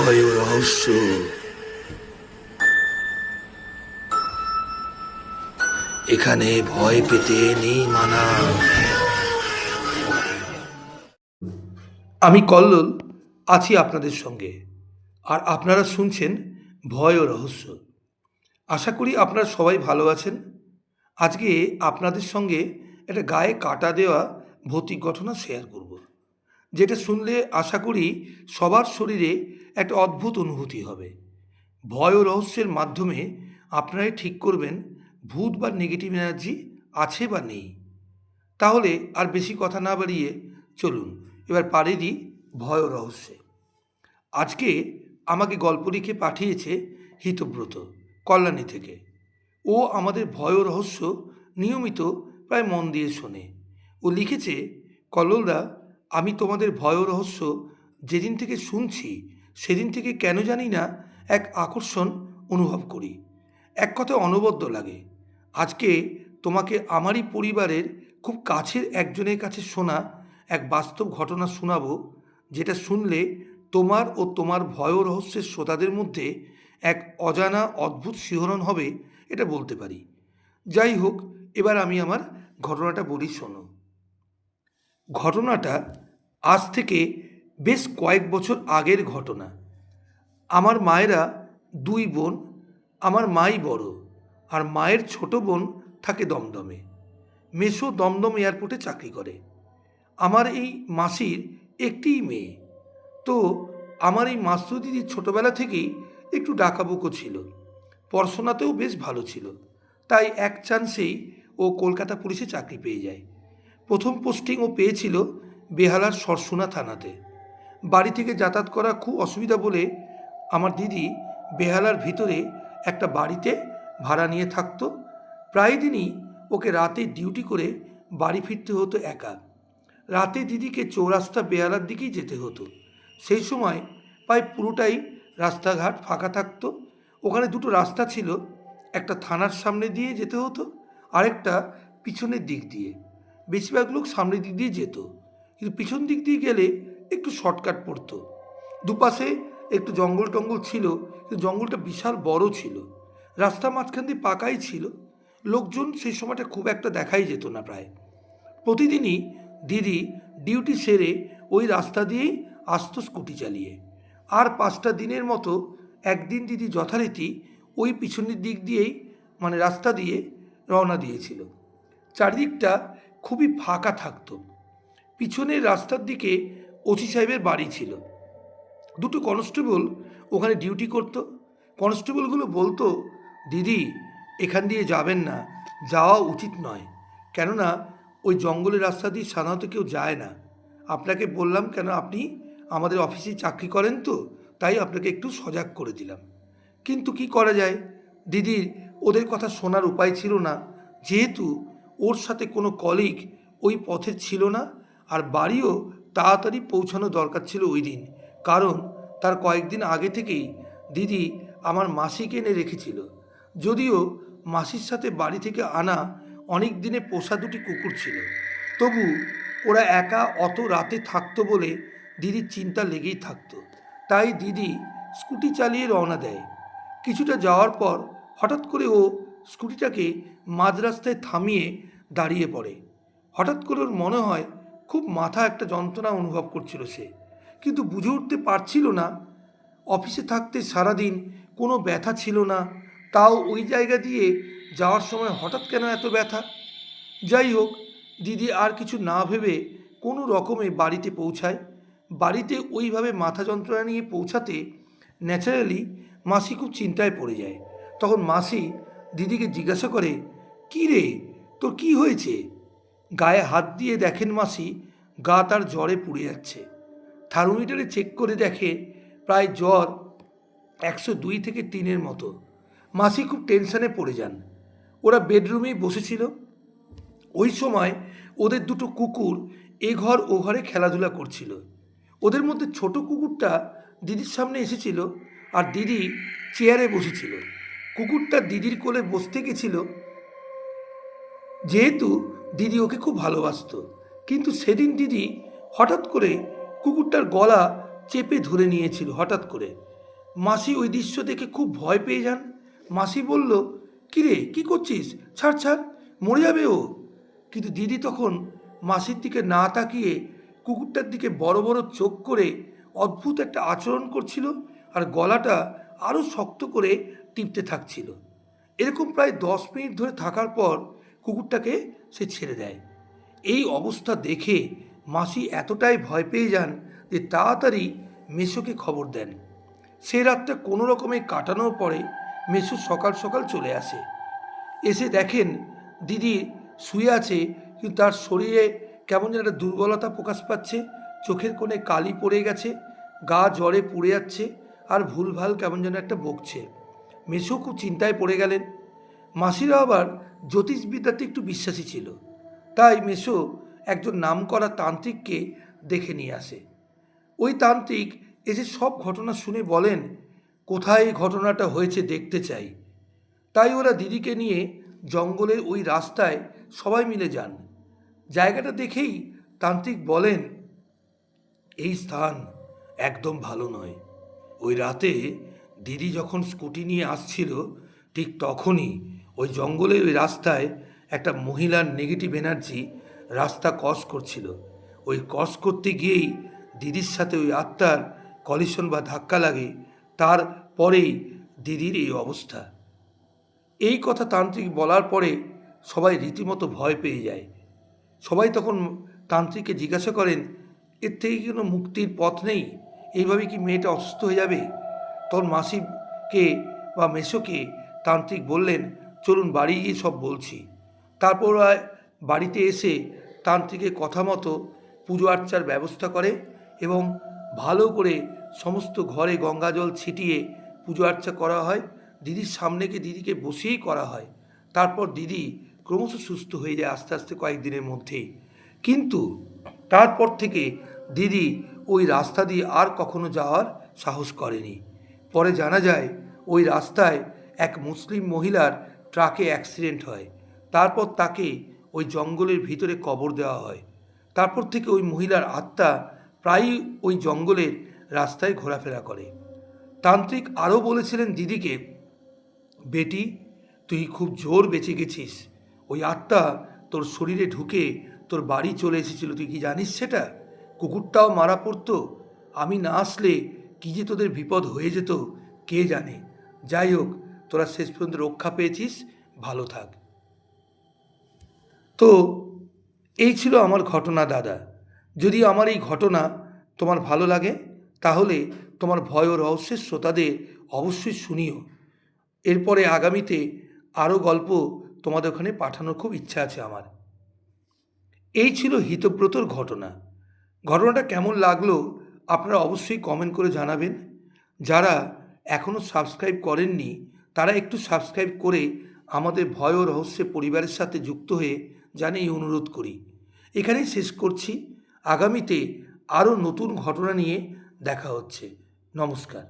ভয় ও রহস্য। এখানে ভয় পেতে নেই মানা। আমি কল্লোল আছি আপনাদের সঙ্গে, আর আপনারা শুনছেন ভয় ও রহস্য। আশা করি আপনারা সবাই ভালো আছেন। আজকে আপনাদের সঙ্গে একটা গায়ে কাটা দেওয়া ভৌতিক ঘটনা শেয়ার করব, যেটা শুনলে আশা করি সবার শরীরে একটা অদ্ভুত অনুভূতি হবে। ভয় ও রহস্যের মাধ্যমে আপনারাই ঠিক করবেন ভূত বা নেগেটিভ এনার্জি আছে বা নেই। তাহলে আর বেশি কথা না বাড়িয়ে চলুন এবার পাড়ি দিই ভয় ও রহস্যে। আজকে আমাকে গল্প লিখে পাঠিয়েছে হিতব্রত, কল্যাণী থেকে। ও আমাদের ভয় ও রহস্য নিয়মিত প্রায় মন দিয়ে শোনে। ও লিখেছে, কল্লোলদা, আমি তোমাদের ভয় ও রহস্য যেদিন থেকে শুনছি সেদিন থেকে কেন জানি না এক আকর্ষণ অনুভব করি, এক কথায় অনবদ্য লাগে। আজকে তোমাকে আমারই পরিবারের খুব কাছের একজনের কাছে শোনা এক বাস্তব ঘটনা শোনাবো, যেটা শুনলে তোমার ও তোমার ভয় ও রহস্যের শ্রোতাদের মধ্যে এক অজানা অদ্ভুত শিহরণ হবে, এটা বলতে পারি। যাই হোক, এবার আমি আমার ঘটনাটা বলি, শোনো। ঘটনাটা আজ থেকে বেশ কয়েক বছর আগের ঘটনা। আমার মায়েরা দুই বোন। আমার মাই বড়, আর মায়ের ছোট বোন থাকে দমদমে। মেসো দমদম এয়ারপোর্টে চাকরি করে। আমার এই মাসির একটিই মেয়ে। তো আমার এই মাসুদ দিদি ছোটোবেলা থেকেই একটু ডাকাবুকো ছিল, পড়াশোনাতেও বেশ ভালো ছিল। তাই এক চান্সেই ও কলকাতা পুলিশে চাকরি পেয়ে যায়। প্রথম পোস্টিং ও পেয়েছিল বেহালার সরসুনা থানাতে। বাড়ি থেকে যাতায়াত করা খুব অসুবিধা বলে আমার দিদি বেহালার ভিতরে একটা বাড়িতে ভাড়া নিয়ে থাকতো। প্রায় দিনই ওকে রাতে ডিউটি করে বাড়ি ফিরতে হতো একা। রাতে দিদিকে চৌরাস্তা বেহালার দিকেই যেতে হতো। সেই সময় প্রায় পুরোটাই রাস্তাঘাট ফাঁকা থাকতো। ওখানে দুটো রাস্তা ছিল, একটা থানার সামনে দিয়ে যেতে হতো, আরেকটা পিছনের দিক দিয়ে। বেশিরভাগ লোক সামনের দিক দিয়ে যেত, কিন্তু পিছন দিক দিয়ে গেলে একটু শর্টকাট পড়তো। দুপাশে একটু জঙ্গল টঙ্গল ছিল, কিন্তু জঙ্গলটা বিশাল বড় ছিল। রাস্তা মাঝখান দিয়ে পাকাই ছিল। লোকজন সেই সময়টা খুব একটা দেখাই যেত না প্রায়। প্রতিদিনই দিদি ডিউটি সেরে ওই রাস্তা দিয়েই আসতো স্কুটি চালিয়ে। আর 5টা দিনের মতো একদিন দিদি যথারীতি ওই পিছনের দিক দিয়েই, মানে রাস্তা দিয়ে রওনা দিয়েছিল। চারিদিকটা খুবই ফাঁকা থাকতো। পিছনের রাস্তার দিকে ওসি সাহেবের বাড়ি ছিল। দুটো কনস্টেবল ওখানে ডিউটি করতো। কনস্টেবলগুলো বলতো, দিদি এখান দিয়ে যাবেন না, যাওয়া উচিত নয়, কেননা ওই জঙ্গলের রাস্তা দিয়ে সাধারণত কেউ যায় না। আপনাকে বললাম কেন, আপনি আমাদের অফিসে চাকরি করেন তো, তাই আপনাকে একটু সজাগ করে দিলাম। কিন্তু কি করা যায়, দিদির ওদের কথা শোনার উপায় ছিল না, যেহেতু ওর সাথে কোনো কলিগ ওই পথে ছিল না, আর বাড়িও তাড়াতাড়ি পৌঁছানো দরকার ছিল ওই দিন, কারণ তার কয়েকদিন আগে থেকেই দিদি আমার মাসিকে এনে রেখেছিল। যদিও মাসির সাথে বাড়ি থেকে আনা অনেক দিনে পোষা দুটি কুকুর ছিল, তবু ওরা একা অত রাতে থাকতো বলে দিদির চিন্তা লেগেই থাকতো। তাই দিদি স্কুটি চালিয়ে রওনা দেয়। কিছুটা যাওয়ার পর হঠাৎ করে ও স্কুটিটাকে মাঝ রাস্তায় থামিয়ে দাঁড়িয়ে পড়ে। হঠাৎ করে ওর মনে হয় খুব মাথা একটা যন্ত্রণা অনুভব করছিল সে, কিন্তু বুঝে উঠতে পারছিল না। অফিসে থাকতে সারাদিন কোনো ব্যথা ছিল না, তাও ওই জায়গা দিয়ে যাওয়ার সময় হঠাৎ কেন এত ব্যথা। যাই হোক, দিদি আর কিছু না ভেবে কোনো রকমে বাড়িতে পৌঁছায়। বাড়িতে ওইভাবে মাথা যন্ত্রণা নিয়ে পৌঁছাতে ন্যাচারালি মাসি খুব চিন্তায় পড়ে যায়। তখন মাসি দিদিকে জিজ্ঞাসা করে, কী রে, তোর কি হয়েছে? গায়ে হাত দিয়ে দেখেন মাসি গা তার জ্বরে পুড়ে যাচ্ছে। থার্মোমিটারে চেক করে দেখে প্রায় জ্বর 102 থেকে 3-এর মতো। মাসি খুব টেনশনে পড়ে যান। ওরা বেডরুমেই বসেছিল। ওই সময় ওদের দুটো কুকুর এ ঘর ও ঘরে খেলাধুলা করছিল। ওদের মধ্যে ছোট কুকুরটা দিদির সামনে এসেছিল, আর দিদি চেয়ারে বসেছিল। কুকুরটা দিদির কোলে বসতে গেছিল, যেহেতু দিদি ওকে খুব ভালোবাসতো। কিন্তু সেদিন দিদি হঠাৎ করে কুকুরটার গলা চেপে ধরে নিয়েছিল হঠাৎ করে, মাসি ওই দৃশ্য দেখে খুব ভয় পেয়ে যান। মাসি বলল, কিরে কি করছিস, ছাড় ছাড়, মরে যাবে ও। কিন্তু দিদি তখন মাসির দিকে না তাকিয়ে কুকুরটার দিকে বড় বড় চোখ করে অদ্ভুত একটা আচরণ করছিল আর গলাটা আরও শক্ত করে টিপতে থাকছিল। এরকম প্রায় 10 মিনিট ধরে থাকার পর কুকুরটাকে সে ছেড়ে দেয়। এই অবস্থা দেখে মাসি এতটাই ভয় পেয়ে যান যে তাড়াতাড়ি মেসোকে খবর দেন। সেই রাতটা কোনো রকমে কাটানোর পরে মেসো সকাল সকাল চলে আসে। এসে দেখেন দিদি শুয়ে আছে, কিন্তু তার শরীরে কেমন যেন একটা দুর্বলতা প্রকাশ পাচ্ছে, চোখের কোণে কালি পড়ে গেছে, গা জ্বরে পুড়ে যাচ্ছে আর ভুলভাল কেমন যেন একটা বকছে। মেসো খুব চিন্তায় পড়ে গেলেন। মাসিরা আবার জ্যোতিষবিদ্যাতে একটু বিশ্বাসী ছিল, তাই মেসো একজন নামকরা তান্ত্রিককে দেখে নিয়ে আসে। ওই তান্ত্রিক এসে সব ঘটনা শুনে বলেন, কোথায় এই ঘটনাটা হয়েছে দেখতে চাই। তাই ওরা দিদিকে নিয়ে জঙ্গলের ওই রাস্তায় সবাই মিলে যান। জায়গাটা দেখেই তান্ত্রিক বলেন, এই স্থান একদম ভালো নয়। ওই রাতে দিদি যখন স্কুটি নিয়ে আসছিল ঠিক তখনই ওই জঙ্গলের ওই রাস্তায় একটা মহিলার নেগেটিভ এনার্জি রাস্তা ক্রস করছিল। ওই ক্রস করতে গিয়েই দিদির সাথে ওই আত্মার কলিশন বা ধাক্কা লাগে, তারপরেই দিদির এই অবস্থা। এই কথা তান্ত্রিক বলার পরে সবাই রীতিমতো ভয় পেয়ে যায়। সবাই তখন তান্ত্রিককে জিজ্ঞাসা করেন, এর থেকে কি কোনো মুক্তির পথ নেই? এইভাবে কি মেয়েটা অসুস্থ হয়ে যাবে? তখন মাসিকে বা মেসোকে তান্ত্রিক বললেন, চলুন বাড়ি গিয়ে সব বলছি। তারপর বাড়িতে এসে তান্ত্রিকের কথা মতো পুজো আর্চার ব্যবস্থা করে এবং ভালো করে সমস্ত ঘরে গঙ্গা জল ছিটিয়ে পুজো আর্চা করা হয়। দিদির সামনেকে দিদিকে বসিয়েই করা হয়। তারপর দিদি ক্রমশ সুস্থ হয়ে যায় আস্তে আস্তে কয়েকদিনের মধ্যেই। কিন্তু তারপর থেকে দিদি ওই রাস্তা দিয়ে আর কখনো যাওয়ার সাহস করেনি। পরে জানা যায় ওই রাস্তায় এক মুসলিম মহিলার ট্রাকে অ্যাক্সিডেন্ট হয়। তারপর তাকে ওই জঙ্গলের ভিতরে কবর দেওয়া হয়। তারপর থেকে ওই মহিলার আত্মা প্রায়ই ওই জঙ্গলের রাস্তায় ঘোরাফেরা করে। তান্ত্রিক আরও বলেছিলেন দিদিকে, বেটি তুই খুব জোর বেঁচে গেছিস, ওই আত্মা তোর শরীরে ঢুকে তোর বাড়ি চলে এসেছিল, তুই কি জানিস সেটা? কুকুরটাও মারা পড়তো, আমি না আসলে কী যে তোদের বিপদ হয়ে যেত কে জানে। যাই হোক, তোরা শেষ পর্যন্ত রক্ষা পেয়েছিস, ভালো থাক। তো এই ছিল আমার ঘটনা দাদা। যদি আমার এই ঘটনা তোমার ভালো লাগে তাহলে তোমার ভয় ও রহস্যের শ্রোতাদের অবশ্যই শুনিও। এরপরে আগামীতে আরও গল্প তোমাদের ওখানে পাঠানোর খুব ইচ্ছা আছে আমার। এই ছিল হিতব্রতর ঘটনা। ঘটনাটা কেমন লাগলো আপনারা অবশ্যই কমেন্ট করে জানাবেন। যারা এখনও সাবস্ক্রাইব করেননি তারা একটু সাবস্ক্রাইব করে আমাদের ভয় ও রহস্যের পরিবারের সাথে যুক্ত হয়ে জানে এই অনুরোধ করি। এখানেই শেষ করছি। আগামীতে আরও নতুন ঘটনা নিয়ে দেখা হচ্ছে। নমস্কার।